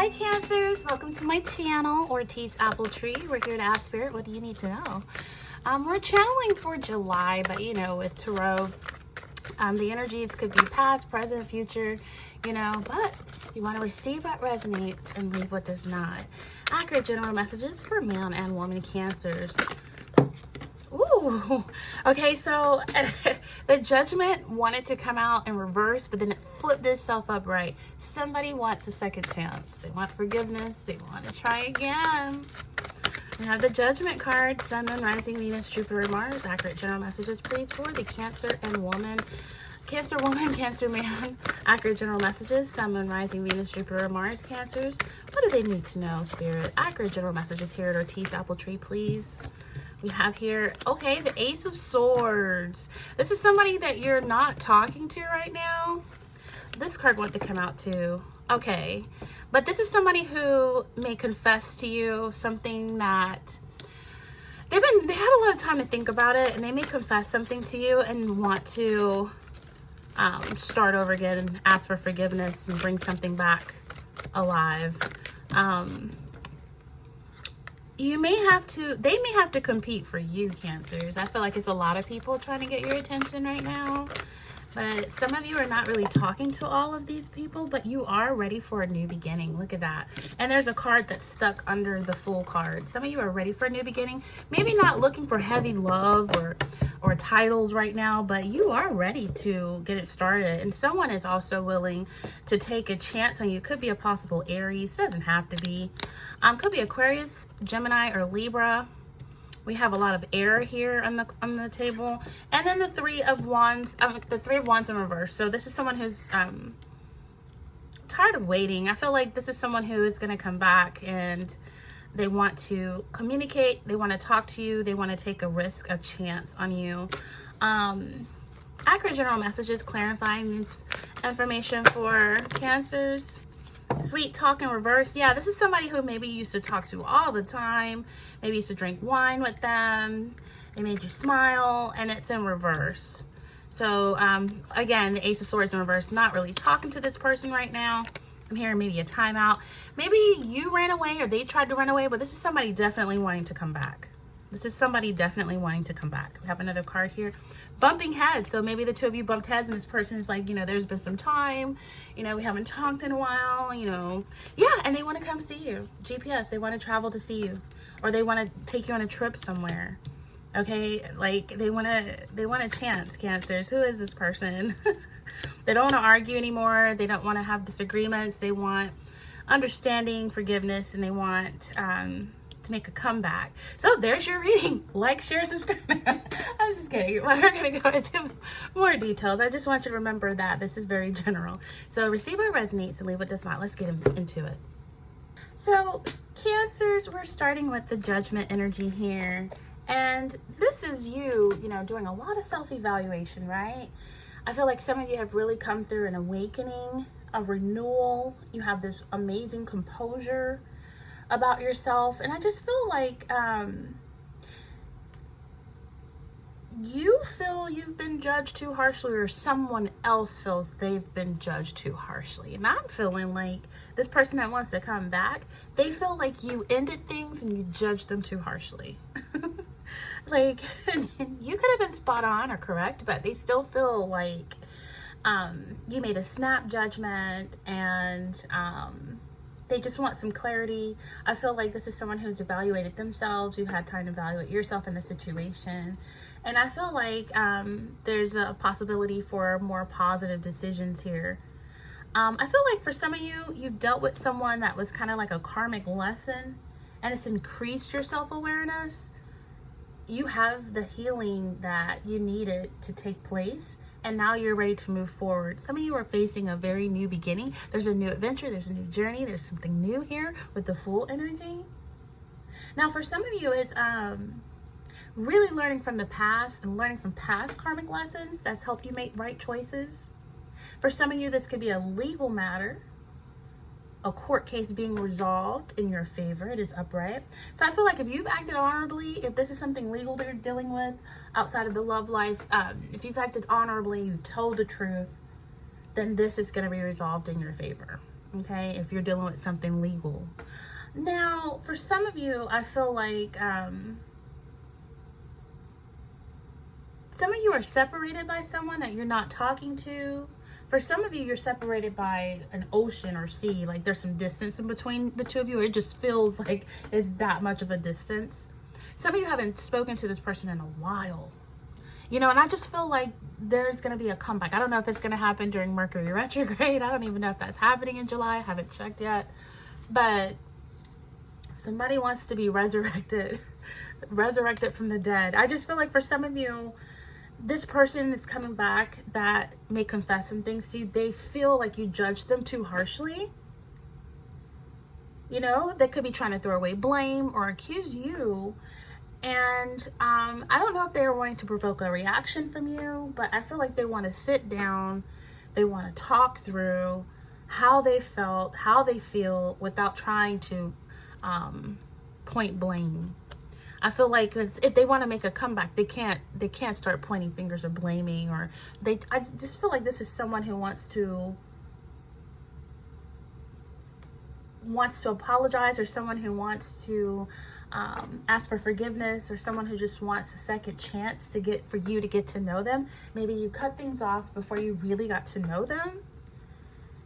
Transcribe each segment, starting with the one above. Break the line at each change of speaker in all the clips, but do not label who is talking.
Hi Cancers, welcome to my channel, Ortiz Apple Tree. We're here to ask Spirit, what do you need to know? We're channeling for July, but with Tarot, the energies could be past, present, future, but you want to receive what resonates and leave what does not. Accurate general messages for man and woman Cancers. Ooh, okay, so the Judgment wanted to come out in reverse, but then it flipped itself upright. Somebody wants a second chance. They want forgiveness. They want to try again. We have the Judgment card, Sun, Moon, Rising, Venus, Jupiter, Mars. Accurate general messages, please, for the Cancer and woman. Cancer woman, Cancer man. Accurate general messages, Sun, Moon, Rising, Venus, Jupiter, Mars, Cancers. What do they need to know, Spirit? Accurate general messages here at Ortiz Apple Tree, please. We have here, okay, the Ace of Swords. This is somebody that you're not talking to right now. This card wanted to come out too. Okay, but this is somebody who may confess to you something that they had a lot of time to think about it, and they may confess something to you and want to start over again and ask for forgiveness and bring something back alive. They may have to compete for you, Cancers. I feel like it's a lot of people trying to get your attention right now. But some of you are not really talking to all of these people, but you are ready for a new beginning. Look at that. And there's a card that's stuck under the Fool card. Some of you are ready for a new beginning. Maybe not looking for heavy love or titles right now, but you are ready to get it started. And someone is also willing to take a chance on you. Could be a possible Aries. Doesn't have to be. Could be Aquarius, Gemini, or Libra. We have a lot of air here on the table, and then the Three of Wands. The Three of Wands in reverse. So this is someone who's tired of waiting. I feel like this is someone who is going to come back and they want to communicate. They want to talk to you. They want to take a risk, a chance on you. Accurate general messages clarifying this information for Cancers. Sweet talk in reverse. Yeah, this is somebody who maybe you used to talk to all the time. Maybe you used to drink wine with them. They made you smile, and it's in reverse. So, again, the Ace of Swords in reverse. Not really talking to this person right now. I'm hearing maybe a timeout. Maybe you ran away or they tried to run away, but this is somebody definitely wanting to come back. This is somebody definitely wanting to come back. We have another card here. Bumping heads. So maybe the two of you bumped heads and this person is like, there's been some time. We haven't talked in a while, Yeah, and they want to come see you. GPS, they want to travel to see you. Or they want to take you on a trip somewhere. Okay? Like, they want a chance, Cancers. Who is this person? They don't want to argue anymore. They don't want to have disagreements. They want understanding, forgiveness, and they want to make a comeback. So there's your reading. Like, share, subscribe. I'm just kidding. We're going to go into more details. I just want you to remember that this is very general. So receive what resonates and leave what does not. Let's get into it. So Cancers, we're starting with the Judgment energy here. And this is you, doing a lot of self-evaluation, right? I feel like some of you have really come through an awakening, a renewal. You have this amazing composure about yourself, and I just feel like you feel you've been judged too harshly, or someone else feels they've been judged too harshly. And I'm feeling like this person that wants to come back, they feel like you ended things and you judged them too harshly. Like, you could have been spot on or correct, but they still feel like you made a snap judgment, and they just want some clarity. I feel like this is someone who's evaluated themselves. You've had time to evaluate yourself in the situation. And I feel like there's a possibility for more positive decisions here. I feel like for some of you, you've dealt with someone that was kind of like a karmic lesson, and it's increased your self-awareness. You have the healing that you needed to take place, and now you're ready to move forward. Some of you are facing a very new beginning. There's a new adventure. There's a new journey. There's something new here with the Fool energy. Now, for some of you, it's really learning from the past and learning from past karmic lessons that's helped you make right choices. For some of you, this could be a legal matter, a court case being resolved in your favor. It is upright. So I feel like if you've acted honorably, if this is something legal they're dealing with outside of the love life, if you've acted honorably, you've told the truth, then this is going to be resolved in your favor. okay, if you're dealing with something legal. Now, for some of you, I feel like some of you are separated by someone that you're not talking to. For some of you, you're separated by an ocean or sea. Like there's some distance in between the two of you. It just feels like it's that much of a distance. Some of you haven't spoken to this person in a while. You know, and I just feel like there's going to be a comeback. I don't know if it's going to happen during Mercury retrograde. I don't even know if that's happening in July. I haven't checked yet. But somebody wants to be resurrected from the dead. I just feel like for some of you, this person is coming back that may confess some things to you. They feel like you judged them too harshly. You know, they could be trying to throw away blame or accuse you. And I don't know if they're wanting to provoke a reaction from you, but I feel like they want to sit down. They want to talk through how they felt, how they feel, without trying to point blame. I feel like if they want to make a comeback, they can't start pointing fingers or blaming, or I just feel like this is someone who wants to apologize, or someone who wants to ask for forgiveness, or someone who just wants a second chance for you to get to know them. Maybe you cut things off before you really got to know them.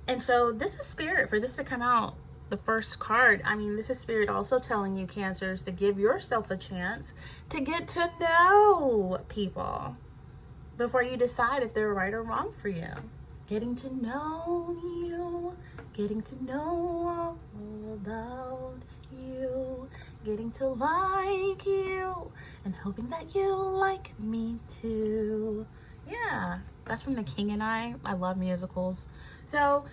And so this is spirit for this to come out. The first card, I mean, this is spirit also telling you, Cancers, to give yourself a chance to get to know people before you decide if they're right or wrong for you. Getting to know you, getting to know all about you, getting to like you, and hoping that you like me too. Yeah, that's from The King and I. I love musicals. So,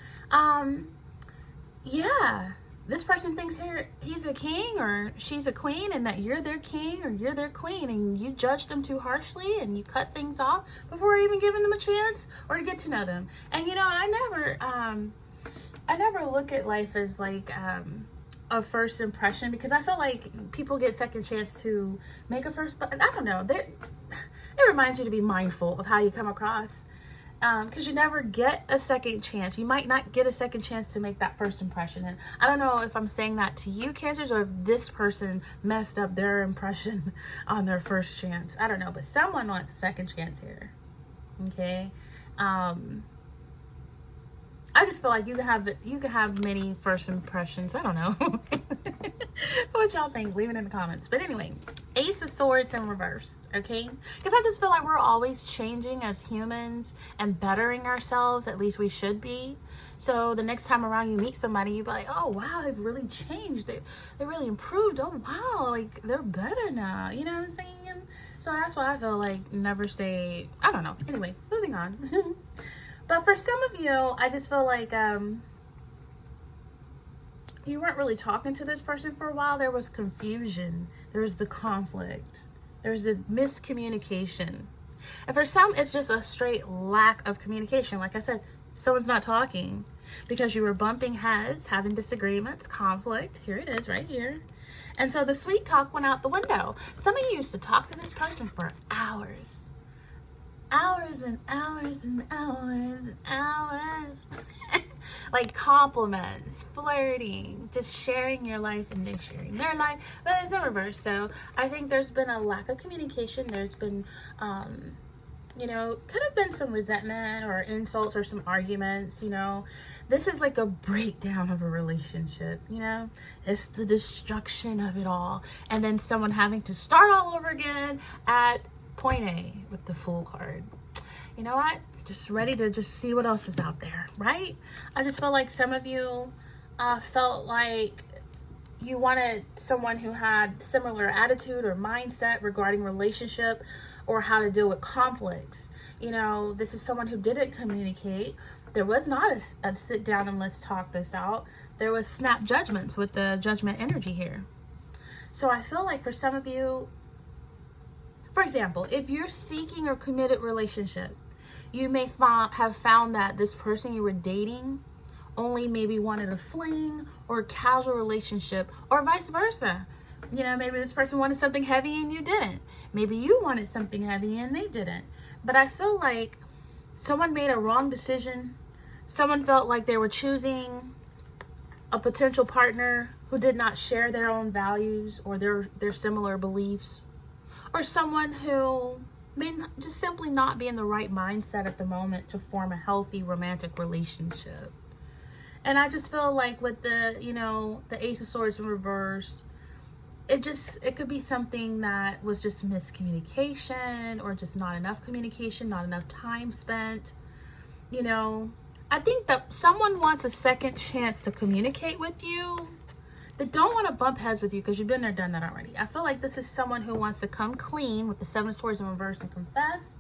yeah, this person thinks he's a king or she's a queen, and that you're their king or you're their queen, and you judge them too harshly and you cut things off before even giving them a chance or to get to know them. And you know, I never look at life as like a first impression, because I feel like people get second chance to make a first, but I don't know, it reminds you to be mindful of how you come across. Because you never get a second chance. You might not get a second chance to make that first impression. And I don't know if I'm saying that to you, Cancers, or if this person messed up their impression on their first chance. I don't know, but someone wants a second chance here. Okay? I just feel like you can have many first impressions. I don't know. What y'all think? Leave it in the comments. But anyway, Ace of Swords in reverse, okay? Because I just feel like we're always changing as humans and bettering ourselves. At least we should be. So the next time around you meet somebody, you'll be like, oh, wow, they've really changed. They really improved. Oh, wow, like, they're better now. You know what I'm saying? And so that's why I feel like never say, I don't know. Anyway, moving on. But for some of you, I just feel like you weren't really talking to this person for a while. There was confusion. There was the conflict. There's the miscommunication. And for some, it's just a straight lack of communication. Like I said, someone's not talking because you were bumping heads, having disagreements, conflict. Here it is right here. And so the sweet talk went out the window. Some of you used to talk to this person for hours. Hours and hours and hours and hours. Like compliments, flirting, just sharing your life and then sharing their life. But it's in reverse. So I think there's been a lack of communication. There's been, you know, could have been some resentment or insults or some arguments, you know. This is like a breakdown of a relationship, you know. It's the destruction of it all. And then someone having to start all over again at point A with the Fool card. You know what? Just ready to just see what else is out there, right? I just feel like some of you felt like you wanted someone who had similar attitude or mindset regarding relationship or how to deal with conflicts. You know, this is someone who didn't communicate. There was not a sit down and let's talk this out. There was snap judgments with the judgment energy here. So I feel like for some of you, for example, if you're seeking a committed relationship, you may have found that this person you were dating only maybe wanted a fling or a casual relationship, or vice versa. You know, maybe this person wanted something heavy and you didn't. Maybe you wanted something heavy and they didn't. But I feel like someone made a wrong decision. Someone felt like they were choosing a potential partner who did not share their own values or their similar beliefs, or someone who may just simply not be in the right mindset at the moment to form a healthy romantic relationship. And I just feel like with the, the Ace of Swords in reverse, it could be something that was just miscommunication or just not enough communication, not enough time spent. I think that someone wants a second chance to communicate with you. They don't want to bump heads with you because you've been there, done that already. I feel like this is someone who wants to come clean with the Seven of Swords in reverse and confess.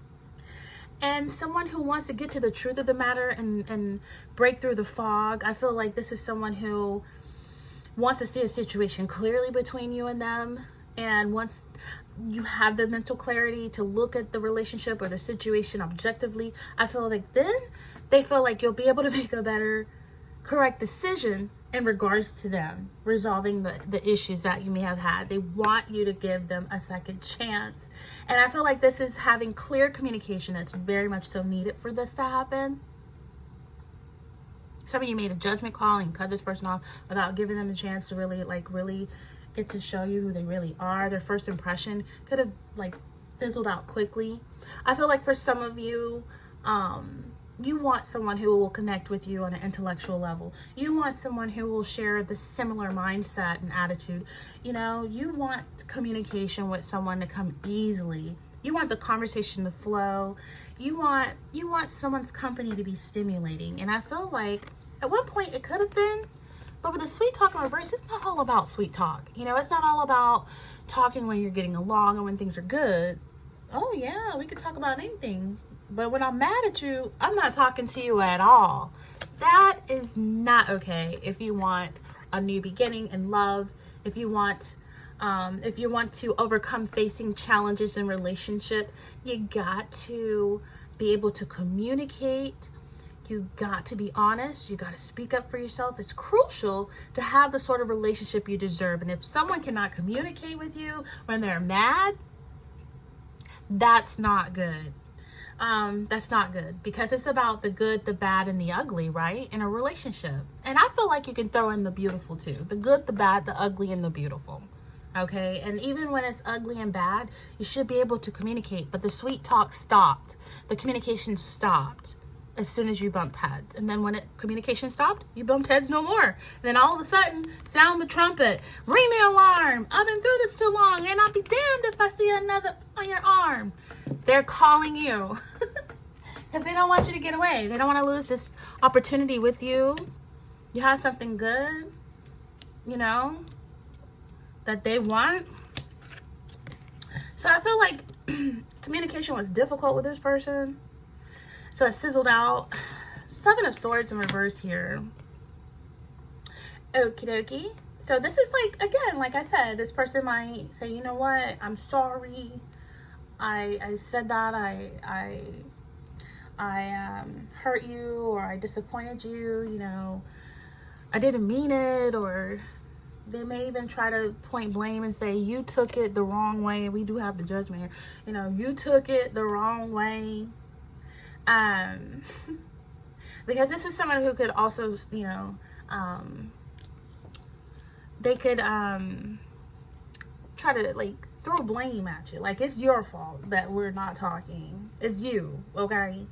And someone who wants to get to the truth of the matter and break through the fog. I feel like this is someone who wants to see a situation clearly between you and them. And once you have the mental clarity to look at the relationship or the situation objectively, I feel like then they feel like you'll be able to make a better, correct decision in regards to them resolving the issues that you may have had. They want you to give them a second chance. And I feel like this is having clear communication that's very much so needed for this to happen. Some of you made a judgment call and cut this person off without giving them a chance to really get to show you who they really are. Their first impression could have fizzled out quickly. I feel like for some of you, you want someone who will connect with you on an intellectual level. You want someone who will share the similar mindset and attitude. You want communication with someone to come easily. You want the conversation to flow. You want someone's company to be stimulating. And I feel like at one point it could have been, but with the sweet talk in reverse, it's not all about sweet talk. It's not all about talking when you're getting along and when things are good. Oh yeah, we could talk about anything. But when I'm mad at you, I'm not talking to you at all. That is not okay. If you want a new beginning in love, if you want to overcome facing challenges in relationship, you got to be able to communicate. You got to be honest. You got to speak up for yourself. It's crucial to have the sort of relationship you deserve. And if someone cannot communicate with you when they're mad, that's not good. That's not good, because it's about the good, the bad, and the ugly, right? In a relationship. And I feel like you can throw in the beautiful too. The good, the bad, the ugly, and the beautiful. Okay? And even when it's ugly and bad, you should be able to communicate. But the sweet talk stopped. The communication stopped as soon as you bumped heads. And then when communication stopped, you bumped heads no more. And then all of a sudden, sound the trumpet. Ring the alarm. I've been through this too long, and I'll be damned if I see another on your arm. They're calling you because they don't want you to get away. They don't want to lose this opportunity with you. You have something good, that they want. So I feel like communication was difficult with this person. So it sizzled out. Seven of Swords in reverse here. Okie dokie. So this is again, like I said, this person might say, you know what? I'm sorry. I said that I hurt you, or I disappointed you, I didn't mean it. Or they may even try to point blame and say, you took it the wrong way. We do have the judgment here. You took it the wrong way. Because this is someone who could also, they could try to throw blame at you. It's your fault that we're not talking. It's you, okay?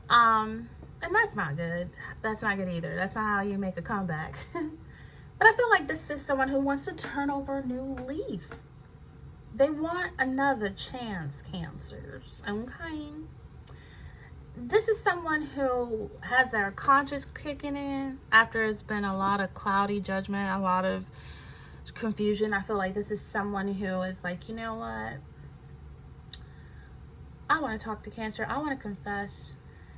And that's not good. That's not good either. That's not how you make a comeback. But I feel like this is someone who wants to turn over a new leaf. They want another chance, Cancers, okay? This is someone who has their conscience kicking in after it's been a lot of cloudy judgment, a lot of confusion. I feel like this is someone who is like, you know what? I want to talk to Cancer. I want to confess.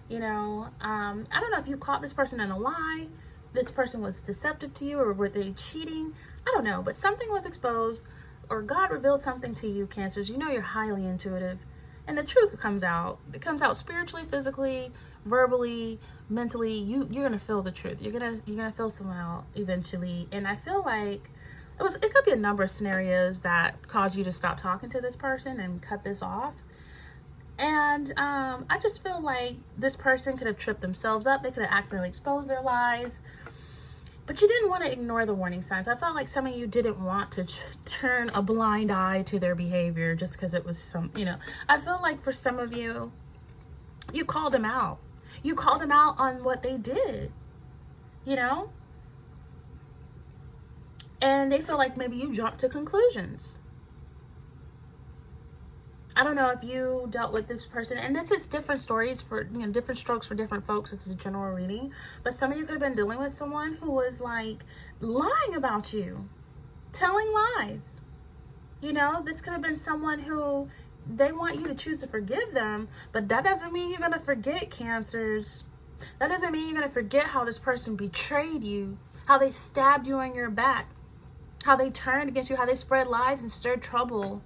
I don't know if you caught this person in a lie. This person was deceptive to you, or were they cheating? I don't know, but something was exposed, or God revealed something to you, Cancers. You're highly intuitive. And the truth comes out. It comes out spiritually, physically, verbally, mentally. You're gonna feel the truth. You're gonna feel someone out eventually. And I feel like it could be a number of scenarios that cause you to stop talking to this person and cut this off. And I just feel like this person could have tripped themselves up. They could have accidentally exposed their lies. But you didn't want to ignore the warning signs. I felt like some of you didn't want to turn a blind eye to their behavior just because it was some, I feel like for some of you, you called them out. You called them out on what they did, And they feel like maybe you jumped to conclusions. I don't know if you dealt with this person, and this is different stories for, different strokes for different folks. This is a general reading, but some of you could have been dealing with someone who was like lying about you, telling lies. This could have been someone who they want you to choose to forgive them, but that doesn't mean you're going to forget, Cancers. That doesn't mean you're going to forget how this person betrayed you, how they stabbed you on your back, how they turned against you, how they spread lies and stirred trouble.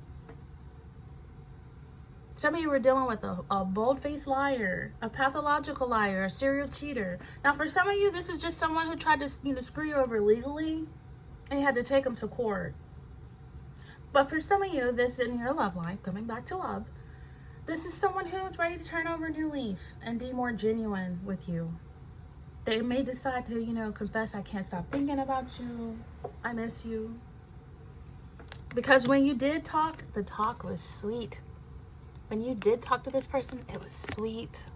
Some of you were dealing with a bold-faced liar, a pathological liar, a serial cheater. Now, for some of you, this is just someone who tried to, screw you over legally, and you had to take them to court. But for some of you, this in your love life, coming back to love, this is someone who's ready to turn over a new leaf and be more genuine with you. They may decide to, confess, I can't stop thinking about you. I miss you. Because when you did talk, the talk was sweet. When you did talk to this person, it was sweet.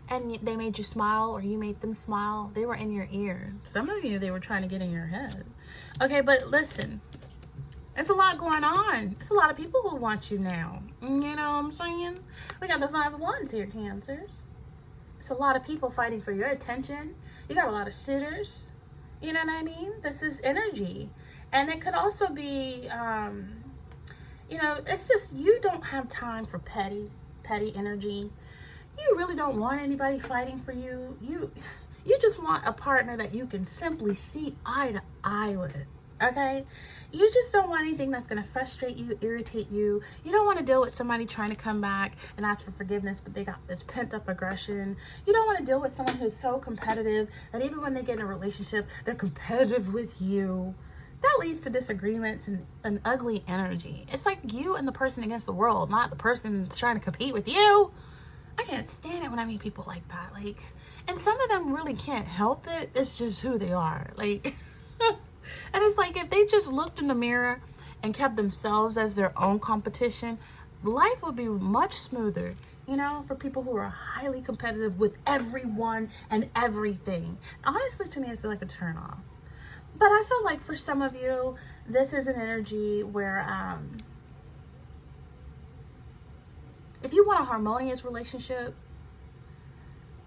And they made you smile, or you made them smile. They were in your ear. Some of you, they were trying to get in your head. Okay, but listen. It's a lot going on. It's a lot of people who want you now. You know what I'm saying? We got the 5 of Wands here, Cancers. It's a lot of people fighting for your attention. You got a lot of suitors. You know what I mean? This is energy. And it could also be... it's just you don't have time for petty energy. You really don't want anybody fighting for you. You just want a partner that you can simply see eye to eye with, okay? You just don't want anything that's going to frustrate you, irritate you. You don't want to deal with somebody trying to come back and ask for forgiveness, but they got this pent-up aggression. You don't want to deal with someone who's so competitive that even when they get in a relationship, they're competitive with you. That leads to disagreements and an ugly energy. It's like you and the person against the world, not the person that's trying to compete with you. I can't stand it when I meet people like that. And some of them really can't help it. It's just who they are. And it's like if they just looked in the mirror and kept themselves as their own competition, life would be much smoother, for people who are highly competitive with everyone and everything. Honestly, to me, it's like a turn off. But I feel like for some of you, this is an energy where if you want a harmonious relationship,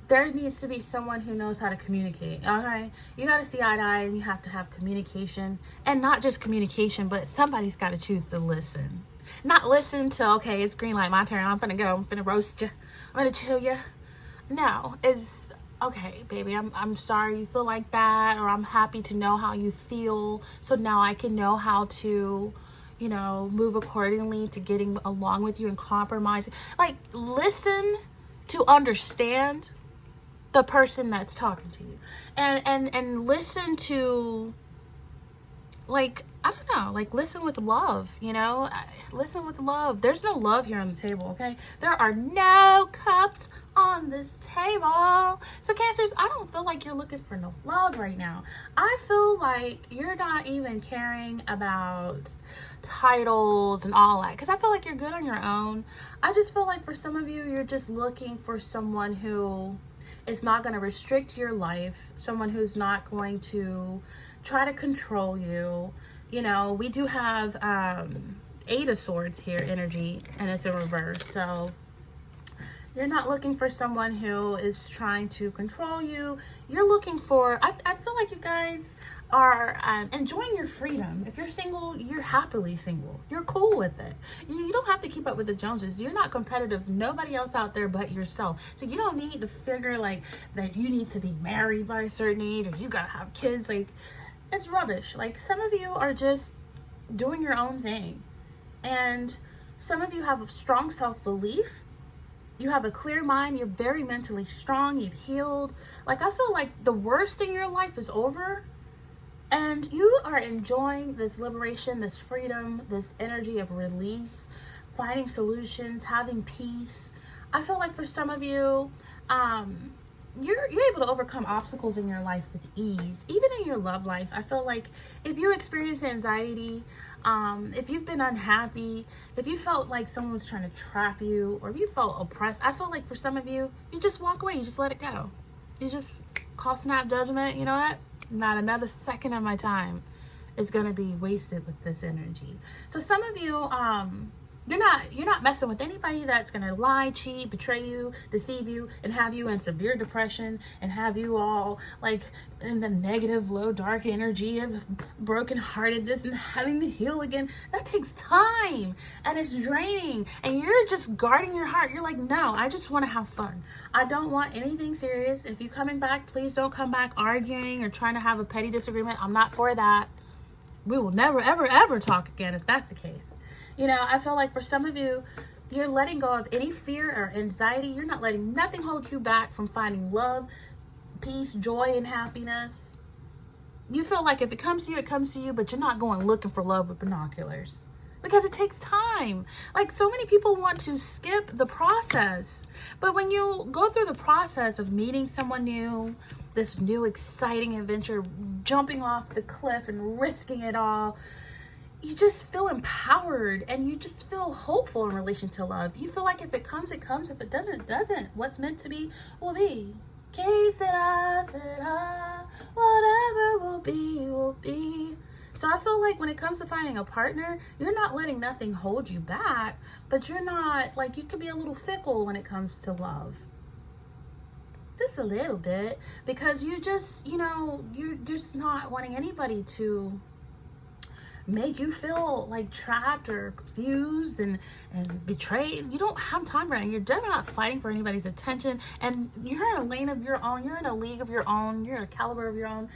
there needs to be someone who knows how to communicate, okay? You got to see eye to eye, and you have to have communication. And not just communication, but somebody's got to choose to listen. Not listen to, okay, it's green light, my turn, I'm finna go, I'm finna roast you, I'm gonna chill you. No, it's... okay, baby, I'm sorry you feel like that, or I'm happy to know how you feel, so now I can know how to, move accordingly to getting along with you and compromising. Listen to understand the person that's talking to you, and listen to, I don't know, listen with love, listen with love. There's no love here on the table, okay? There are no cups on this table. So Cancers, I don't feel like you're looking for no love right now. I feel like you're not even caring about titles and all that, because I feel like you're good on your own. I just feel like for some of you, you're just looking for someone who is not going to restrict your life, someone who's not going to try to control you. We do have 8 of Swords here, energy, and it's in reverse. So you're not looking for someone who is trying to control you. You're looking for, I feel like you guys are enjoying your freedom. If you're single, you're happily single. You're cool with it. You don't have to keep up with the Joneses. You're not competitive. Nobody else out there but yourself. So you don't need to figure that you need to be married by a certain age, or you gotta have kids. It's rubbish. Some of you are just doing your own thing. And some of you have a strong self-belief. You have a clear mind. You're very mentally strong. You've healed. I feel like the worst in your life is over. And you are enjoying this liberation, this freedom, this energy of release, finding solutions, having peace. I feel like for some of you, you're able to overcome obstacles in your life with ease, even in your love life. I feel like if you experience anxiety, if you've been unhappy, if you felt like someone was trying to trap you, or if you felt oppressed, I feel like for some of you, you just walk away, you just let it go. You just call snap judgment. You know what? Not another second of my time is going to be wasted with this energy. So some of you, you're not messing with anybody that's going to lie, cheat, betray you, deceive you, and have you in severe depression, and have you all like in the negative, low, dark energy of brokenheartedness and having to heal again. That takes time, and it's draining, and you're just guarding your heart. You're like, no, I just want to have fun. I don't want anything serious. If you're coming back, please don't come back arguing or trying to have a petty disagreement. I'm not for that. We will never, ever, ever talk again if that's the case. You know, I feel like for some of you, you're letting go of any fear or anxiety. You're not letting nothing hold you back from finding love, peace, joy, and happiness. You feel like if it comes to you, it comes to you, but you're not going looking for love with binoculars because it takes time. Like, so many people want to skip the process. But when you go through the process of meeting someone new, this new exciting adventure, jumping off the cliff and risking it all, you just feel empowered, and you just feel hopeful in relation to love. You feel like if it comes, it comes. If it doesn't, it doesn't. What's meant to be will be. Que sera, sera. Whatever will be, will be. So I feel like when it comes to finding a partner, you're not letting nothing hold you back, but you're not, like, you could be a little fickle when it comes to love. Just a little bit, because you just, you know, you're just not wanting anybody to make you feel like trapped or confused and betrayed. You don't have time for it. You're definitely not fighting for anybody's attention, and you're in a lane of your own. You're in a league of your own. You're in a caliber of your own.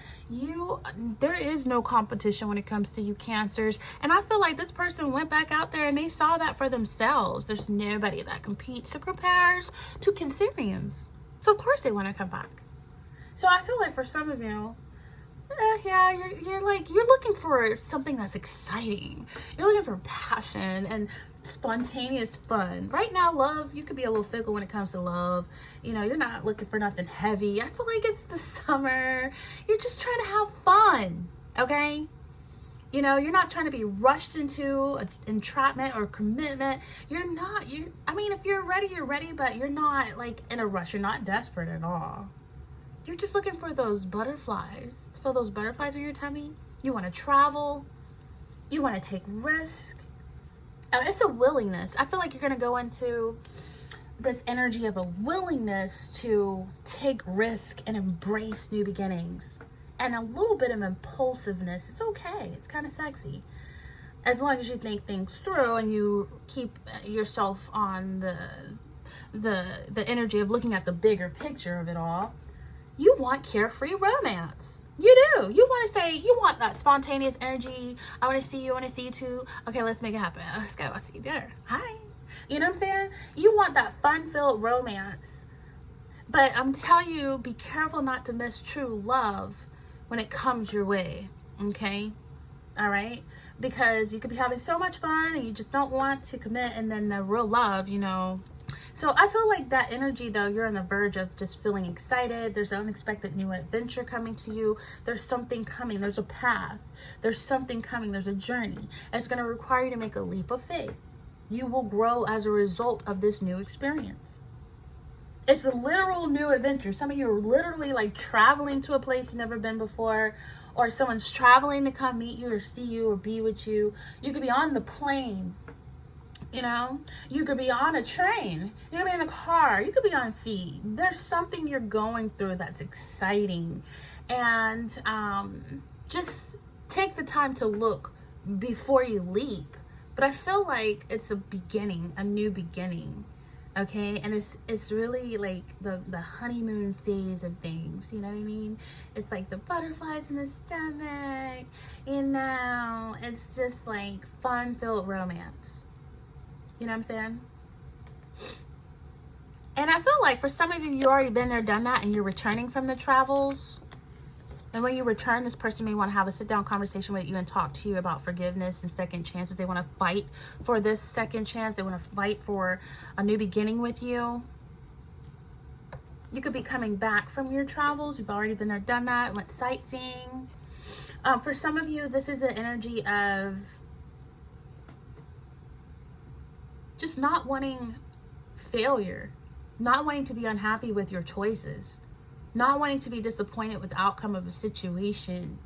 There is no competition when it comes to you Cancers, and I feel like this person went back out there and they saw that for themselves. There's nobody that competes or compares to Cancerians, so of course they want to come back. So I feel like for some of you, yeah, you're looking for something that's exciting. You're looking for passion and spontaneous fun. Right now, love, you could be a little fickle when it comes to love. You know, you're not looking for nothing heavy. I feel like it's the summer. You're just trying to have fun, okay? You know, you're not trying to be rushed into entrapment or commitment. I mean, if you're ready, but you're not like in a rush. You're not desperate at all. You're just looking for those butterflies. Feel those butterflies in your tummy. You want to travel. You want to take risk. It's a willingness. I feel like you're going to go into this energy of a willingness to take risk and embrace new beginnings. And a little bit of impulsiveness. It's okay. It's kind of sexy. As long as you think things through and you keep yourself on the energy of looking at the bigger picture of it all. You want carefree romance. You do. You want to say, you want that spontaneous energy. I want to see you too. Okay, let's make it happen. Let's go. I'll see you there. Hi. You know what I'm saying? You want that fun-filled romance. But I'm telling you, be careful not to miss true love when it comes your way. Okay? All right? Because you could be having so much fun and you just don't want to commit, and then the real love, you know. So I feel like that energy, though, you're on the verge of just feeling excited. There's an unexpected new adventure coming to you. There's something coming. There's a path. There's something coming. There's a journey. It's going to require you to make a leap of faith. You will grow as a result of this new experience. It's a literal new adventure. Some of you are literally like traveling to a place you've never been before, or someone's traveling to come meet you or see you or be with you. You could be on the plane. You know, you could be on a train, you could be in a car, you could be on feet. There's something you're going through that's exciting. And just take the time to look before you leap. But I feel like it's a beginning, a new beginning. Okay, and it's really like the honeymoon phase of things, you know what I mean? It's like the butterflies in the stomach, you know, it's just like fun-filled romance. You know what I'm saying? And I feel like for some of you, you already been there, done that, and you're returning from the travels. And when you return, this person may want to have a sit-down conversation with you and talk to you about forgiveness and second chances. They want to fight for this second chance. They want to fight for a new beginning with you. You could be coming back from your travels. You've already been there, done that, went sightseeing. For some of you, this is an energy of just not wanting failure, not wanting to be unhappy with your choices, not wanting to be disappointed with the outcome of a situation.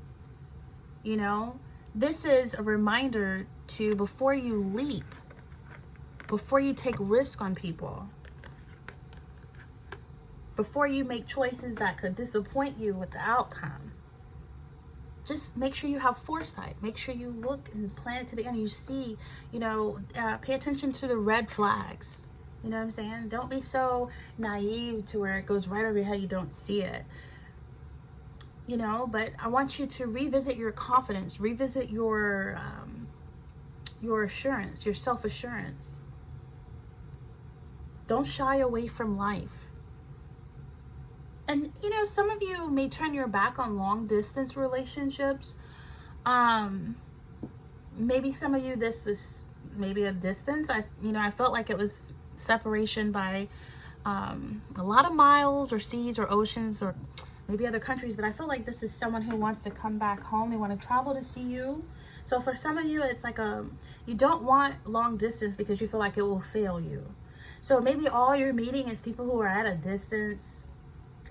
You know, this is a reminder to, before you leap, before you take risk on people, before you make choices that could disappoint you with the outcome, just make sure you have foresight. Make sure you look and plan it to the end. You see, you know, pay attention to the red flags. You know what I'm saying? Don't be so naive to where it goes right over your head, you don't see it. You know, but I want you to revisit your confidence, revisit your assurance, your self-assurance. Don't shy away from life. And, you know, some of you may turn your back on long distance relationships. Maybe some of you, this is maybe a distance. I felt like it was separation by a lot of miles or seas or oceans or maybe other countries. But I feel like this is someone who wants to come back home. They want to travel to see you. So for some of you, it's like you don't want long distance because you feel like it will fail you. So maybe all you're meeting is people who are at a distance,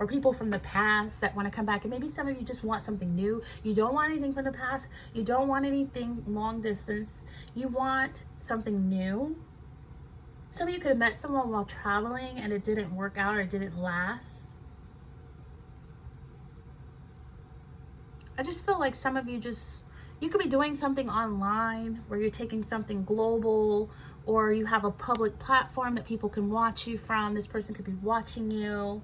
or people from the past that want to come back. And maybe some of you just want something new. You don't want anything from the past. You don't want anything long distance. You want something new. Some of you could have met someone while traveling and it didn't work out or it didn't last. I just feel like some of you you could be doing something online where you're taking something global, or you have a public platform that people can watch you from. This person could be watching you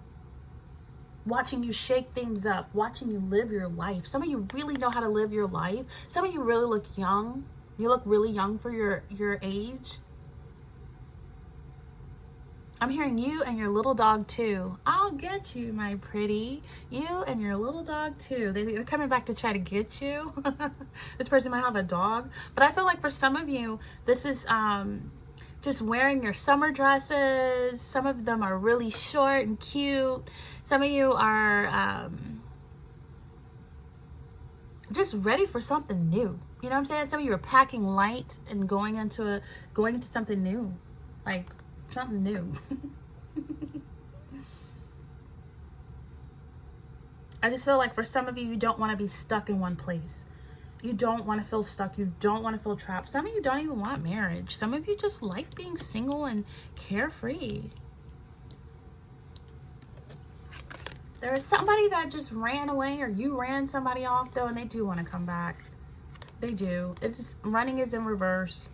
shake things up, watching you live your life. Some of you really know how to live your life. Some of you really look young. You look really young for your age. I'm hearing you and your little dog too. I'll get you, my pretty. You and your little dog too. They're coming back to try to get you. This person might have a dog. But I feel like for some of you, this is just wearing your summer dresses. Some of them are really short and cute. Some of you are just ready for something new. You know what I'm saying? Some of you are packing light and going into something new. Like something new. I just feel like for some of you, you don't want to be stuck in one place. You don't want to feel stuck. You don't want to feel trapped. Some of you don't even want marriage. Some of you just like being single and carefree. There is somebody that just ran away, or you ran somebody off though, and they do want to come back. They do. It's just, running is in reverse.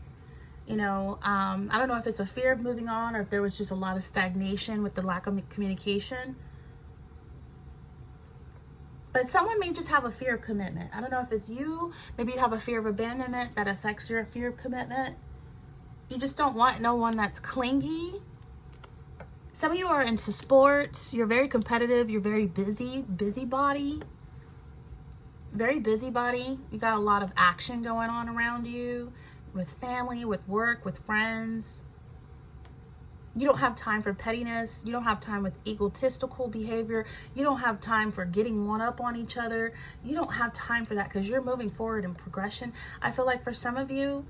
You know, I don't know if it's a fear of moving on or if there was just a lot of stagnation with the lack of communication. But someone may just have a fear of commitment. I don't know if it's you. Maybe you have a fear of abandonment that affects your fear of commitment. You just don't want no one that's clingy. Some of you are into sports. You're very competitive. You're very busybody. Very busybody. You got a lot of action going on around you, with family, with work, with friends. You don't have time for pettiness. You don't have time with egotistical behavior. You don't have time for getting one up on each other. You don't have time for that because you're moving forward in progression. I feel like for some of you,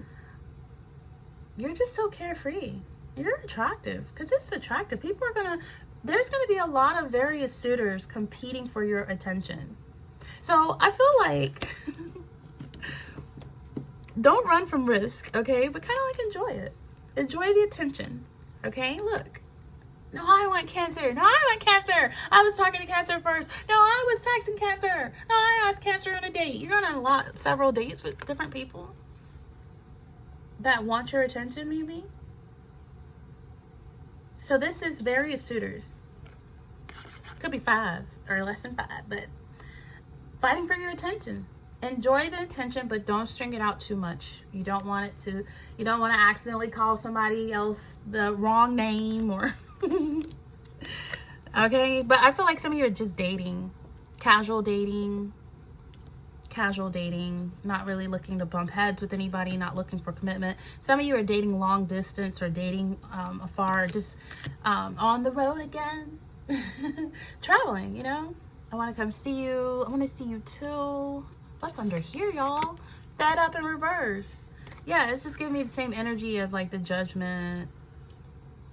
you're just so carefree. You're attractive because it's attractive. There's going to be a lot of various suitors competing for your attention. So I feel like don't run from risk, okay? But kind of like enjoy it. Enjoy the attention. Okay, look. No, I want Cancer. No, I want Cancer. I was talking to Cancer first. No, I was texting Cancer. No, I asked Cancer on a date. You're on several dates with different people that want your attention, maybe. So this is various suitors. Could be 5 or less than 5, but fighting for your attention. Enjoy the attention, but don't string it out too much. You don't want to accidentally call somebody else the wrong name or okay. But I feel like some of you are just dating, casual dating, not really looking to bump heads with anybody, not looking for commitment. Some of you are dating long distance or dating afar, just on the road again. traveling, you know? I want to come see you. I want to see you too. What's under here, y'all? Fed up in reverse. Yeah, it's just giving me the same energy of like the judgment.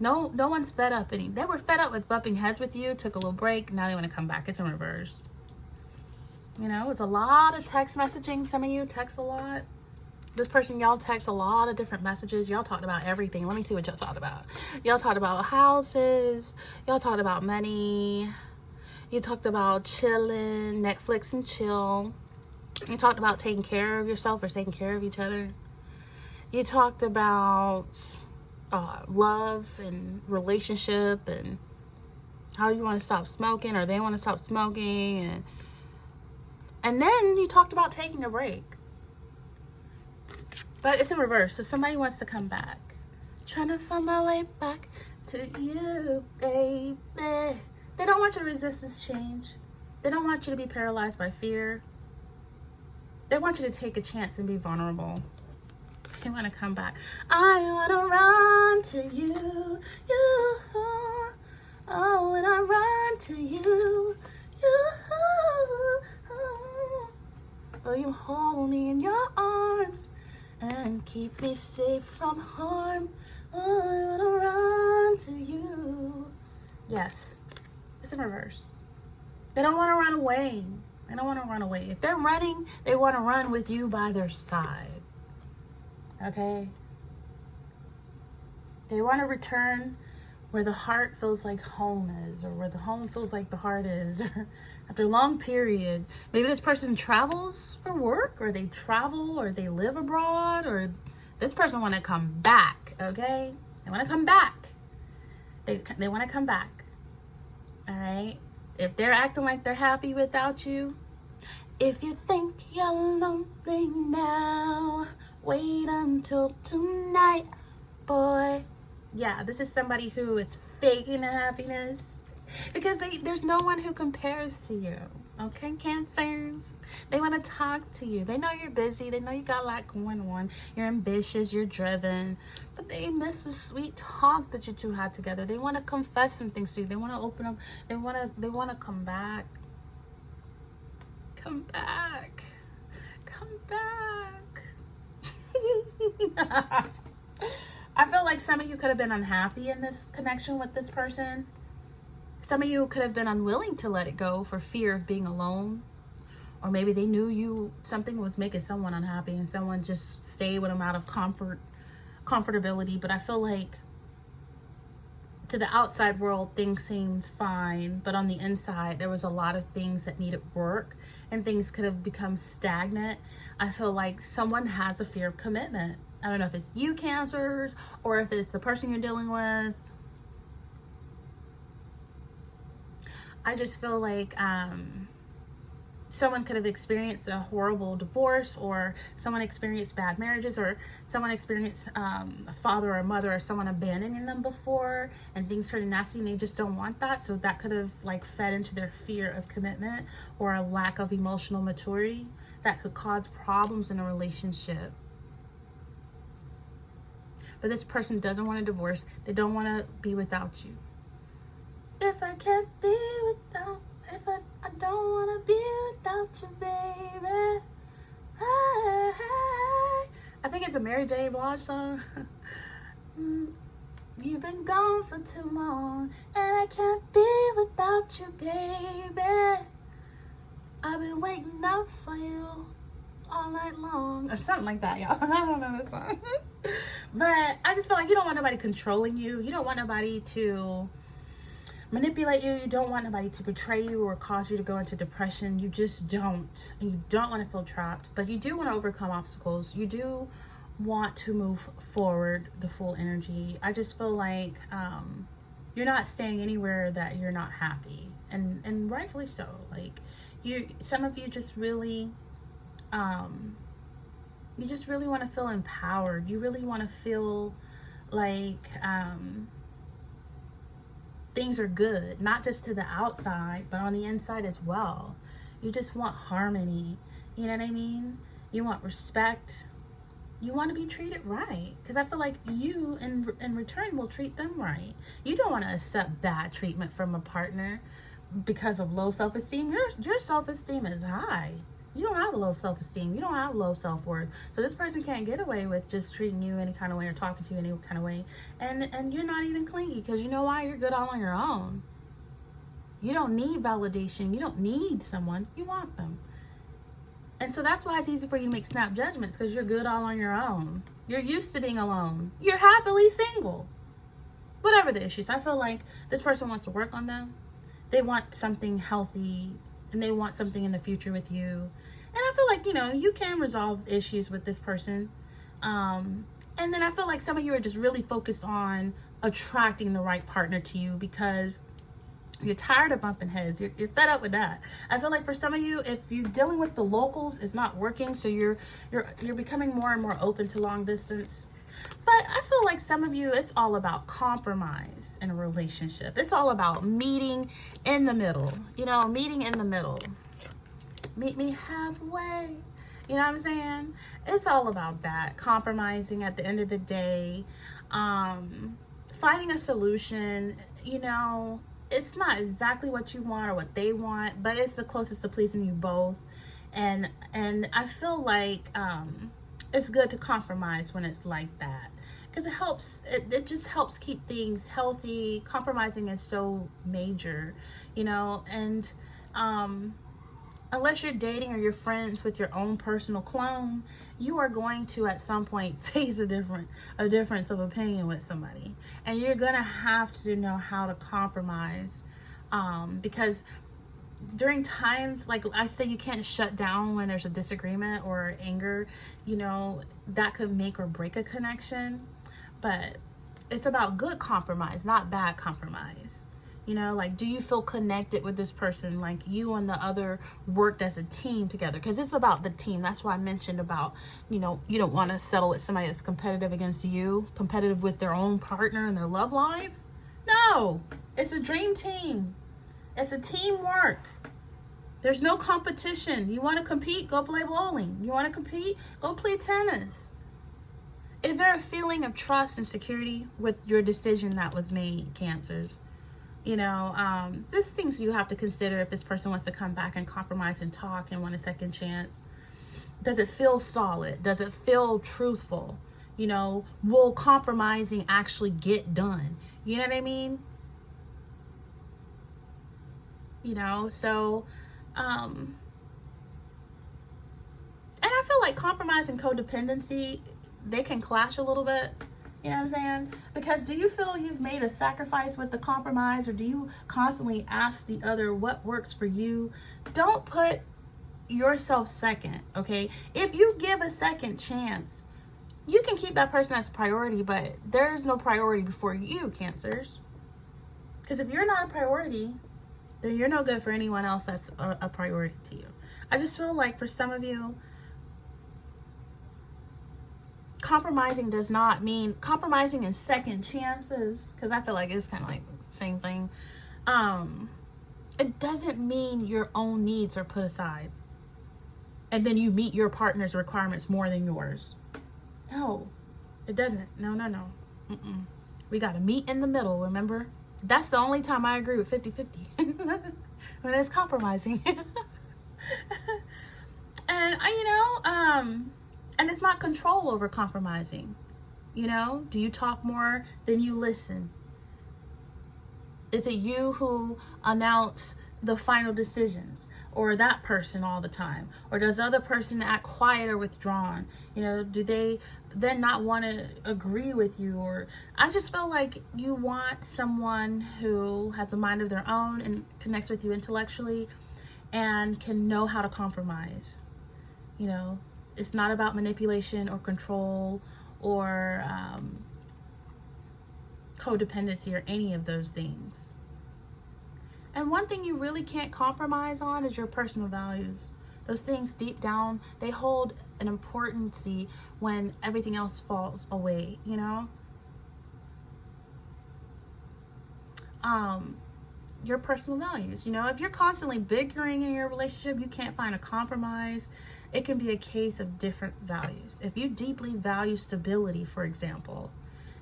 No one's fed up. They were fed up with bumping heads with you, took a little break, now they want to come back. It's in reverse. You know, it's a lot of text messaging. Some of you text a lot. This person, y'all text a lot of different messages. Y'all talked about everything. Let me see what y'all talked about. Y'all talked about houses. Y'all talked about money. You talked about chilling, Netflix and chill. You talked about taking care of yourself or taking care of each other. You talked about love and relationship and how you want to stop smoking or they want to stop smoking. And then you talked about taking a break. But it's in reverse. So somebody wants to come back. Trying to find my way back to you, baby. They don't want you to resist this change. They don't want you to be paralyzed by fear. They want you to take a chance and be vulnerable. They want to come back. I want to run to you, you. Oh, when I run to you, you. Will you hold me in your arms and keep me safe from harm? Oh, I want to run to you. Yes, it's in reverse. They don't want to run away. They don't want to run away. If they're running, they want to run with you by their side. Okay? They want to return where the heart feels like home is, or where the home feels like the heart is. After a long period, maybe this person travels for work, or they travel, or they live abroad, or this person want to come back. Okay? They want to come back. They want to come back. All right? If they're acting like they're happy without you, if you think you're lonely now, wait until tonight, boy. Yeah, this is somebody who is faking their happiness because there's no one who compares to you. Okay, Cancers? They want to talk to you. They know you're busy. They know you got a lot going on. You're ambitious. You're driven. But they miss the sweet talk that you two had together. They want to confess some things to you. They want to open up. They want to come back. Come back. Come back. I feel like some of you could have been unhappy in this connection with this person. Some of you could have been unwilling to let it go for fear of being alone. Or maybe they knew something was making someone unhappy and someone just stayed with them out of comfortability. But I feel like to the outside world, things seemed fine. But on the inside, there was a lot of things that needed work and things could have become stagnant. I feel like someone has a fear of commitment. I don't know if it's you, Cancers, or if it's the person you're dealing with. I just feel like someone could have experienced a horrible divorce, or someone experienced bad marriages, or someone experienced a father or a mother or someone abandoning them before, and things turning nasty and they just don't want that. So that could have like fed into their fear of commitment or a lack of emotional maturity that could cause problems in a relationship. But this person doesn't want a divorce. They don't want to be without you. If I can't be without, if I don't want to be without you, baby. I think it's a Mary J. Blige song. You've been gone for too long, and I can't be without you, baby. I've been waiting up for you all night long, or something like that, y'all. I don't know this song. But I just feel like you don't want nobody controlling you. You don't want nobody to manipulate you. You don't want nobody to betray you or cause you to go into depression. You just don't. And you don't want to feel trapped, but you do want to overcome obstacles. You do want to move forward the full energy. I just feel like you're not staying anywhere that you're not happy, and rightfully so. Like some of you just really you just really want to feel empowered. You really want to feel like things are good, not just to the outside, but on the inside as well. You just want harmony. You know what I mean? You want respect. You want to be treated right, because I feel like you in return will treat them right. You don't want to accept bad treatment from a partner because of low self-esteem. Your self-esteem is high. You don't have a low self-esteem. You don't have low self-worth. So this person can't get away with just treating you any kind of way or talking to you any kind of way. And you're not even clingy, because you know why? You're good all on your own. You don't need validation. You don't need someone. You want them. And so that's why it's easy for you to make snap judgments, because you're good all on your own. You're used to being alone. You're happily single. Whatever the issues, I feel like this person wants to work on them. They want something healthy, and they want something in the future with you. And I feel like, you can resolve issues with this person. And then I feel like some of you are just really focused on attracting the right partner to you, because you're tired of bumping heads. You're fed up with that. I feel like for some of you, if you're dealing with the locals, it's not working. So you're becoming more and more open to long distance. But I feel like some of you, it's all about compromise in a relationship. It's all about meeting in the middle. Meeting in the middle. Meet me halfway. You know what I'm saying? It's all about that. Compromising at the end of the day. Finding a solution, it's not exactly what you want or what they want, but it's the closest to pleasing you both. And I feel like it's good to compromise when it's like that, because it just helps keep things healthy. Compromising is so major, and unless you're dating or you're friends with your own personal clone, you are going to at some point face a difference of opinion with somebody, and you're gonna have to know how to compromise, because during times like I say, you can't shut down when there's a disagreement or anger. That could make or break a connection, but it's about good compromise, not bad compromise. Like, do you feel connected with this person? Like, you and the other worked as a team together, because it's about the team. That's why I mentioned about, you don't want to settle with somebody that's competitive against you, competitive with their own partner and their love life. No, it's a dream team. It's a teamwork. There's no competition. You want to compete? Go play bowling. You want to compete? Go play tennis. Is there a feeling of trust and security with your decision that was made, Cancers? There's things you have to consider if this person wants to come back and compromise and talk and want a second chance. Does it feel solid? Does it feel truthful? Will compromising actually get done? You know what I mean? So, and I feel like compromise and codependency, they can clash a little bit. You know what I'm saying? Because do you feel you've made a sacrifice with the compromise, or do you constantly ask the other what works for you? Don't put yourself second, okay? If you give a second chance, you can keep that person as a priority, but there's no priority before you, Cancers. Because if you're not a priority, then you're no good for anyone else that's a priority to you. I just feel like for some of you, compromising does not mean compromising in second chances, because I feel like it's kind of like the same thing. It doesn't mean your own needs are put aside and then you meet your partner's requirements more than yours. No, it doesn't. No. We got to meet in the middle, remember? That's the only time I agree with 50-50 when it's compromising. And it's not control over compromising. Do you talk more than you listen? Is it you who announce the final decisions, or that person all the time? Or does the other person act quiet or withdrawn? Do they then not want to agree with you? Or I just feel like you want someone who has a mind of their own and connects with you intellectually and can know how to compromise. It's not about manipulation or control or codependency or any of those things. And one thing you really can't compromise on is your personal values. Those things deep down, they hold an importance when everything else falls away, Your personal values. If you're constantly bickering in your relationship, you can't find a compromise, It can be a case of different values. If you deeply value stability, for example,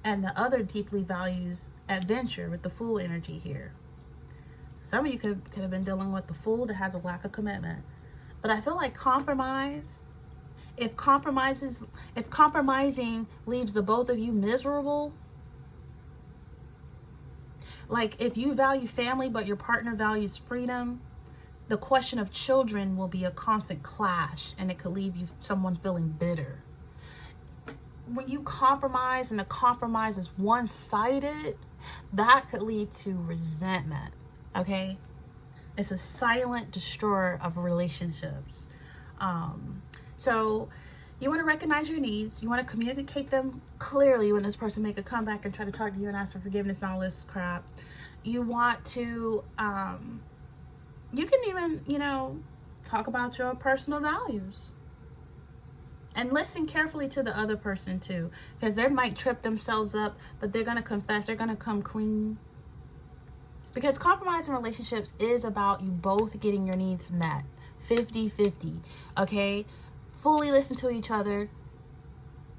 and the other deeply values adventure with the Fool energy here. Some of you could have been dealing with the Fool that has a lack of commitment. But I feel like compromise, if compromising leaves the both of you miserable, like if you value family but your partner values freedom, the question of children will be a constant clash, and it could leave someone feeling bitter. When you compromise and the compromise is one-sided, that could lead to resentment, okay? It's a silent destroyer of relationships. So you want to recognize your needs. You want to communicate them clearly when this person make a comeback and try to talk to you and ask for forgiveness and all this crap. You want to, you can even, talk about your personal values. And listen carefully to the other person too, because they might trip themselves up, but they're going to confess, they're going to come clean. Because compromise in relationships is about you both getting your needs met. 50-50, okay? Fully listen to each other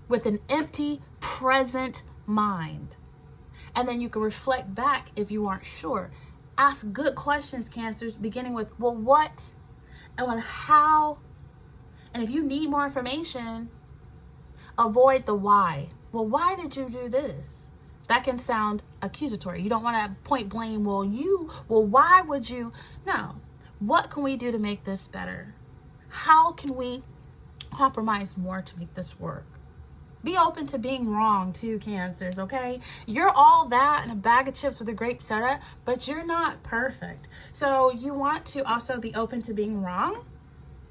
with an empty, present mind. And then you can reflect back if you aren't sure. Ask good questions, Cancers, beginning with, well, what? And with how? And if you need more information, avoid the why. Well, why did you do this? That can sound accusatory. You don't want to point blame. Well, why would you? No. What can we do to make this better? How can we compromise more to make this work? Be open to being wrong too, Cancers, okay? You're all that and a bag of chips with a grape soda, but you're not perfect. So you want to also be open to being wrong.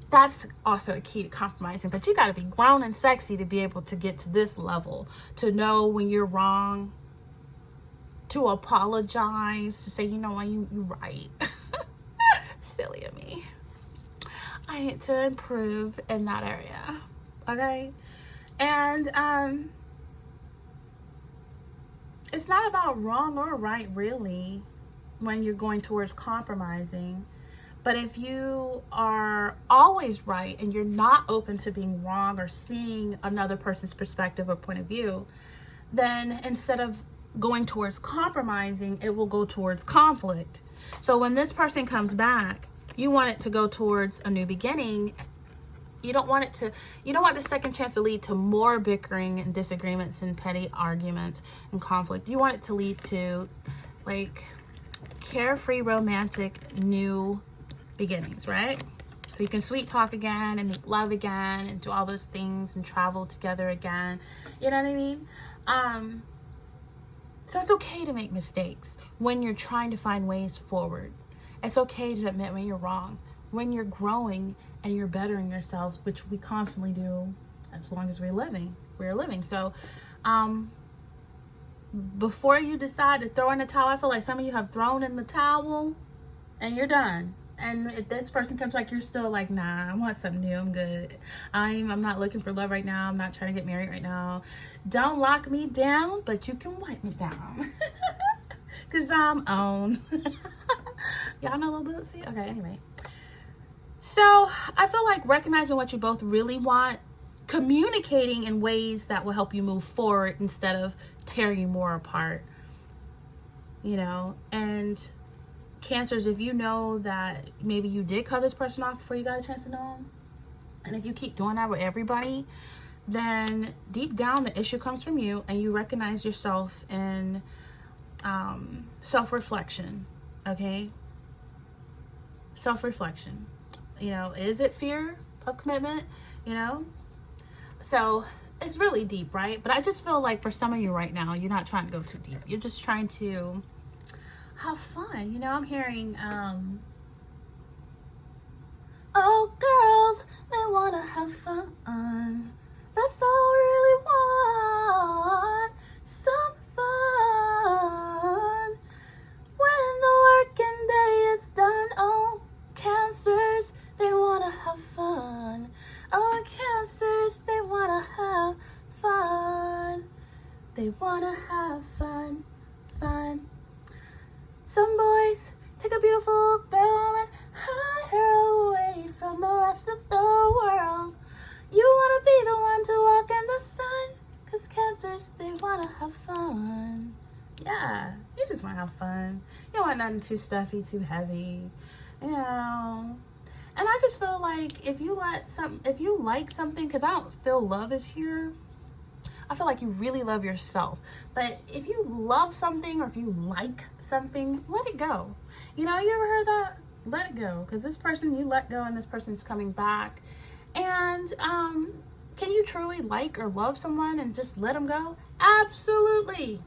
That's also a key to compromising, but you got to be grown and sexy to be able to get to this level, to know when you're wrong, to apologize, to say, you know what, you're right. Silly of me. I need to improve in that area, okay? And it's not about wrong or right, really, when you're going towards compromising. But if you are always right and you're not open to being wrong or seeing another person's perspective or point of view, then instead of going towards compromising, it will go towards conflict. So when this person comes back, you want it to go towards a new beginning. You don't want the second chance to lead to more bickering and disagreements and petty arguments and conflict. You want it to lead to like carefree, romantic, new beginnings, right? So you can sweet talk again and make love again and do all those things and travel together again. You know what I mean? So it's okay to make mistakes when you're trying to find ways forward. It's okay to admit when you're wrong, when you're growing and you're bettering yourselves, which we constantly do as long as we're living. So before you decide to throw in the towel, I feel like some of you have thrown in the towel and you're done. And if this person comes back, you're still like, nah, I want something new. I'm good. I'm not looking for love right now. I'm not trying to get married right now. Don't lock me down, but you can wipe me down. Because I'm on. Y'all know Lil Bootsy? Okay, anyway. So I feel like recognizing what you both really want, communicating in ways that will help you move forward instead of tear you more apart. And Cancers, if you know that maybe you did cut this person off before you got a chance to know him, and if you keep doing that with everybody, then deep down the issue comes from you, and you recognize yourself in self-reflection, okay? Self-reflection. Is it fear of commitment? So it's really deep, right? But I just feel like for some of you right now, you're not trying to go too deep. You're just trying to have fun. I'm hearing, oh, girls, they want to have fun. That's all we really want. Some fun. When the working day is done, oh, Cancers, they want to have fun. Oh, Cancers, they want to have fun. They want to have fun. Some boys take a beautiful girl and hide her away from the rest of the world. Cancers, they want to have fun. Yeah, you just want to have fun. You don't want nothing too stuffy, too heavy, you know. And I just feel like if you like something, because I don't feel love is here. I feel like you really love yourself. But if you love something or if you like something, let it go. You know, you ever heard that? Let it go. Because this person you let go and this person's coming back. And can you truly like or love someone and just let them go? Absolutely.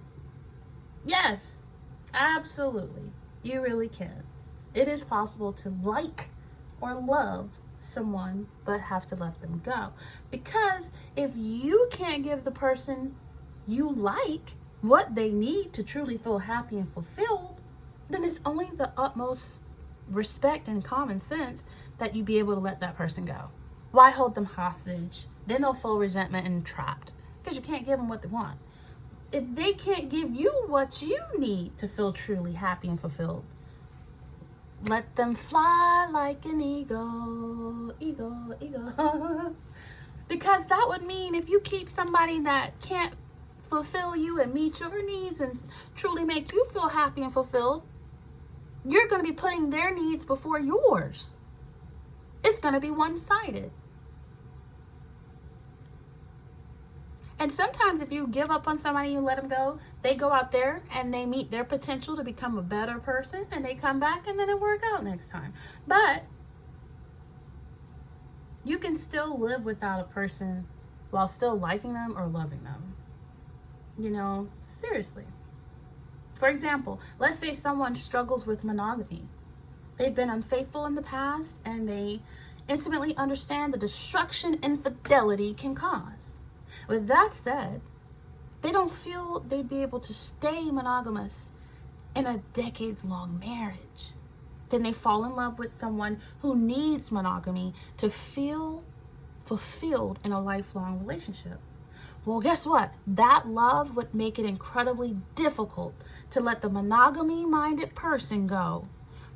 Yes, absolutely. You really can. It is possible to like or love someone but have to let them go, because if you can't give the person you like what they need to truly feel happy and fulfilled, then it's only the utmost respect and common sense that you be able to let that person go. Why hold them hostage? Then they'll feel resentment and trapped because you can't give them what they want. If they can't give you what you need to feel truly happy and fulfilled, let them fly like an eagle, eagle, eagle. Because that would mean if you keep somebody that can't fulfill you and meet your needs and truly make you feel happy and fulfilled, you're going to be putting their needs before yours. It's going to be one-sided. And sometimes if you give up on somebody, you let them go, they go out there and they meet their potential to become a better person and they come back and then it work out next time. But you can still live without a person while still liking them or loving them. You know, seriously. For example, let's say someone struggles with monogamy. They've been unfaithful in the past and they intimately understand the destruction infidelity can cause. With that said, they don't feel they'd be able to stay monogamous in a decades-long marriage. Then they fall in love with someone who needs monogamy to feel fulfilled in a lifelong relationship. Well, guess what? That love would make it incredibly difficult to let the monogamy-minded person go.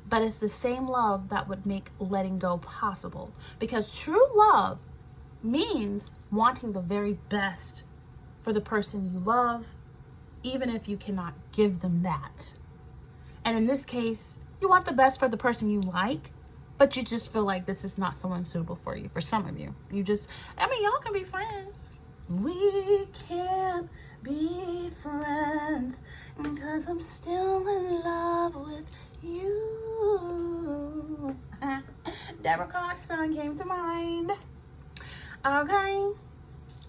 But it's the same love that would make letting go possible. Because true love means wanting the very best for the person you love, even if you cannot give them that. And in this case, you want the best for the person you like, but you just feel like this is not someone suitable for you. For some of you, y'all can be friends. We can't be friends because I'm still in love with you. Deborah Cox's song came to mind. Okay,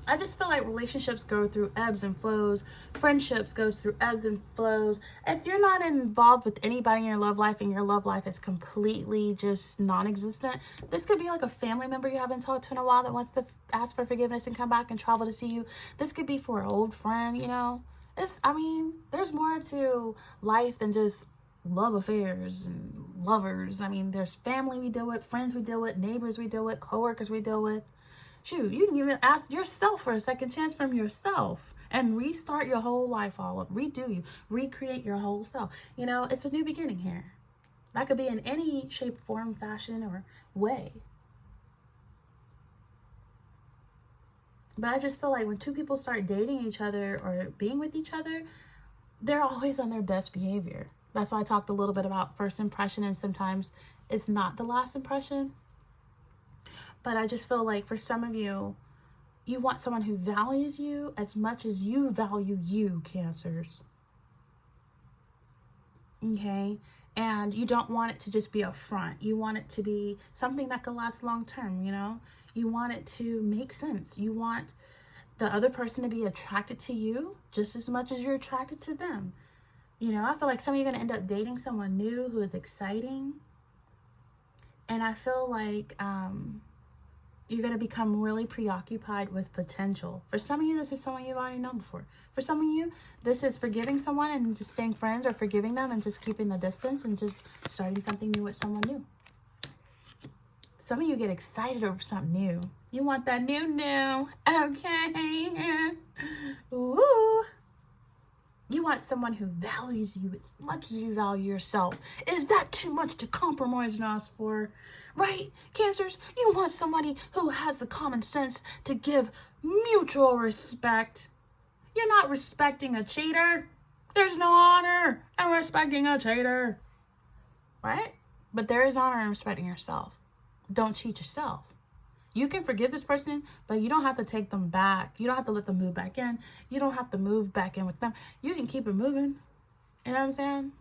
I just feel like relationships go through ebbs and flows. Friendships goes through ebbs and flows. If you're not involved with anybody in your love life and your love life is completely just non-existent, this could be like a family member you haven't talked to in a while that wants to ask for forgiveness and come back and travel to see you. This could be for an old friend, you know. There's more to life than just love affairs and lovers. There's family we deal with, friends we deal with, neighbors we deal with, coworkers we deal with. Shoot, you can even ask yourself for a second chance from yourself and restart your whole life all up, redo you, recreate your whole self. You know, it's a new beginning here. That could be in any shape, form, fashion, or way. But I just feel like when two people start dating each other or being with each other, they're always on their best behavior. That's why I talked a little bit about first impression, and sometimes it's not the last impression. But I just feel like for some of you, you want someone who values you as much as you value you, Cancers. Okay? And you don't want it to just be a front. You want it to be something that can last long term, you know? You want it to make sense. You want the other person to be attracted to you just as much as you're attracted to them. You know, I feel like some of you are going to end up dating someone new who is exciting. And I feel like you're going to become really preoccupied with potential. For some of you, this is someone you've already known before. For some of you, this is forgiving someone and just staying friends, or forgiving them and just keeping the distance and just starting something new with someone new. Some of you get excited over something new. You want that new. Okay. Ooh. You want someone who values you as much as you value yourself. Is that too much to compromise and ask for? Right? Cancers, you want somebody who has the common sense to give mutual respect. You're not respecting a cheater. There's no honor in respecting a cheater, right? But there is honor in respecting yourself. Don't cheat yourself. You can forgive this person, but you don't have to take them back. You don't have to let them move back in. You don't have to move back in with them. You can keep it moving. You know what I'm saying?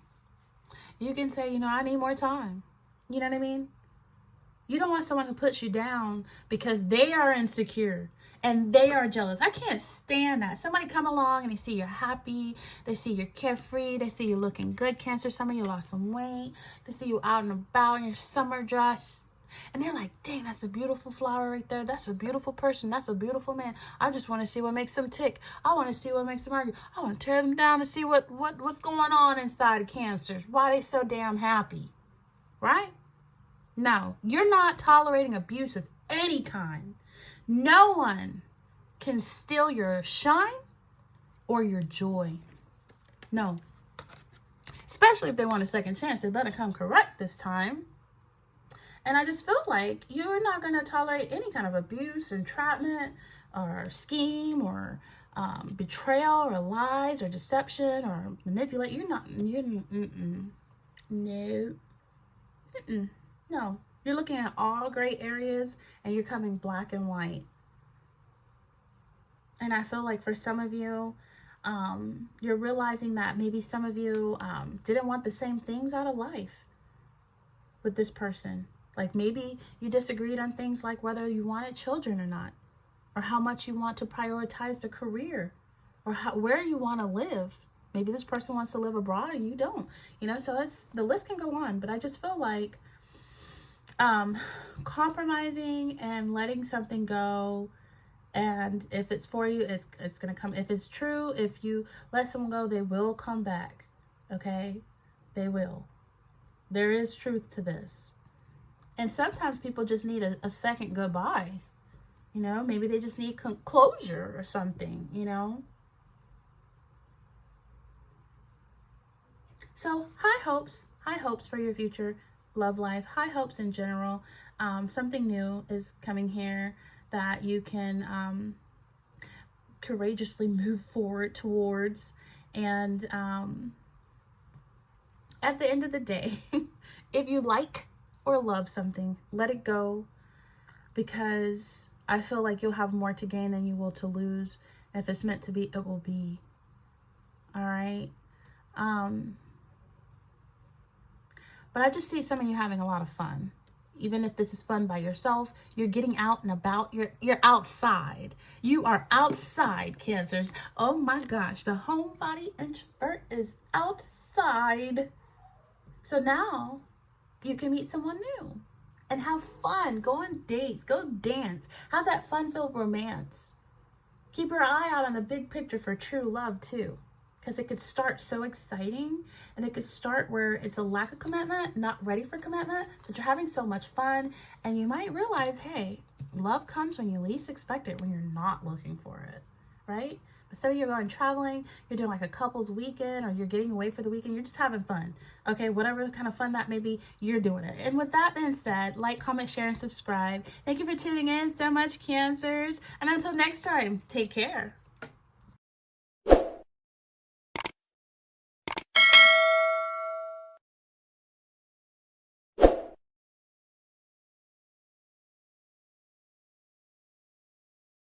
You can say, I need more time. You know what I mean? You don't want someone who puts you down because they are insecure and they are jealous. I can't stand that. Somebody come along and they see you're happy. They see you're carefree. They see you looking good, Cancer. Some of you lost some weight. They see you out and about in your summer dress. And they're like, dang, that's a beautiful flower right there. That's a beautiful person. That's a beautiful man. I just want to see what makes them tick. I want to see what makes them argue. I want to tear them down and see what's going on inside of Cancers. Why they so damn happy, right? No, you're not tolerating abuse of any kind. No one can steal your shine or your joy. No. Especially if they want a second chance. They better come correct this time. And I just feel like you're not going to tolerate any kind of abuse, entrapment, or scheme, or betrayal, or lies, or deception, or manipulate. No. You're looking at all gray areas, and you're coming black and white. And I feel like for some of you, you're realizing that maybe some of you didn't want the same things out of life with this person. Like maybe you disagreed on things like whether you wanted children or not, or how much you want to prioritize the career, or where you want to live. Maybe this person wants to live abroad and you don't, so the list can go on. But I just feel like compromising and letting something go, and if it's for you, it's going to come. If it's true, if you let someone go, they will come back. Okay? They will. There is truth to this. And sometimes people just need a second goodbye. Maybe they just need closure or something, So high hopes for your future love life, high hopes in general. Something new is coming here that you can courageously move forward towards. And at the end of the day, if you like or love something, let it go, because I feel like you'll have more to gain than you will to lose. If it's meant to be, it will be. All right. But I just see some of you having a lot of fun. Even if this is fun by yourself, you're getting out and about. You're outside. You are outside, Cancers. Oh my gosh, the homebody introvert is outside. So now you can meet someone new and have fun. Go on dates. Go dance. Have that fun-filled romance. Keep your eye out on the big picture for true love too, because it could start so exciting, and it could start where it's a lack of commitment, not ready for commitment, but you're having so much fun, and you might realize, hey, love comes when you least expect it, when you're not looking for it, right? But so you're going traveling, you're doing like a couple's weekend, or you're getting away for the weekend, you're just having fun, okay? Whatever kind of fun that may be, you're doing it. And with that being said, like, comment, share, and subscribe. Thank you for tuning in so much, Cancers. And until next time, take care.